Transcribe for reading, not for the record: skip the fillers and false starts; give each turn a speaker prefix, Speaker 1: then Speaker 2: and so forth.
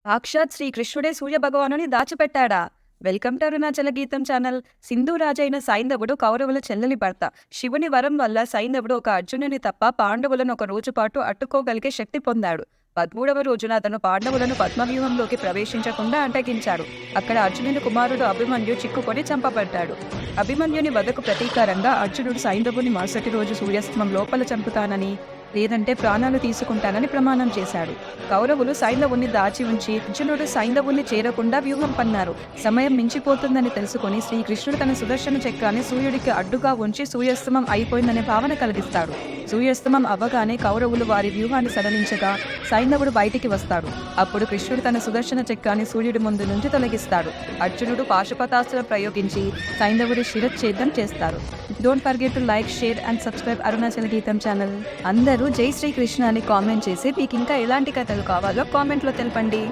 Speaker 1: సాక్షాత్ శ్రీకృష్ణుడే సూర్యభగవానుని దాచిపెట్టాడా? Welcome to Arunachal Geetham channel. Sindhu రాజైన సైంధవుడు కౌరవుల చెల్లెలి భర్త. శివుని వరం వల్ల సైంధవుడు ఒక అర్జునుని తప్ప పాండవులను ఒక రోజు పాటు అడ్డుకోగలిగే శక్తి పొందాడు. 13వ రోజున అతను పాండవులను పద్మవ్యూహంలోకి ప్రవేశించకుండా అడ్డగించాడు. అక్కడ అర్జునుని కుమారుడు అభిమన్యు చిక్కుకొని చంపబడ్డాడు. అభిమన్యుని వధకు ప్రతీకారంగా అర్జునుడు సైంధవుని మరుసటి రోజు సూర్యాస్తమం లోపల చంపుతానని, లేదంటే ప్రాణాలు తీసుకుంటానని ప్రమాణం చేశాడు. కౌరవులు సైంధవుని దాచి ఉంచి అర్జునుడు సైంధవుని చేరకుండా వ్యూహం పన్నారు. సమయం మించిపోతుందని తెలుసుకుని శ్రీకృష్ణుడు తన సుదర్శన చక్రాన్ని సూర్యుడికి అడ్డుగా ఉంచి సూర్యాస్తమం అయిపోయిందనే భావన కలిగిస్తాడు. సూర్యాస్తమం అవ్వగానే కౌరవులు వారి వ్యూహాన్ని సడలించగా సైంధవుడు బయటికి వస్తాడు. అప్పుడు కృష్ణుడు తన సుదర్శన చక్రాన్ని సూర్యుడి ముందు నుంచి తొలగిస్తాడు. అర్జునుడు పాశుపతాస్త్రం ప్రయోగించి సైంధవుడి శిరచ్ఛేదం చేస్తారు. Don't forget to like, share and subscribe Arunachala Geetham channel. అందరూ జై శ్రీకృష్ణ అని కామెంట్ చేసి మీకు ఇంకా ఎలాంటి కథలు కావాలో కామెంట్లో తెలపండి.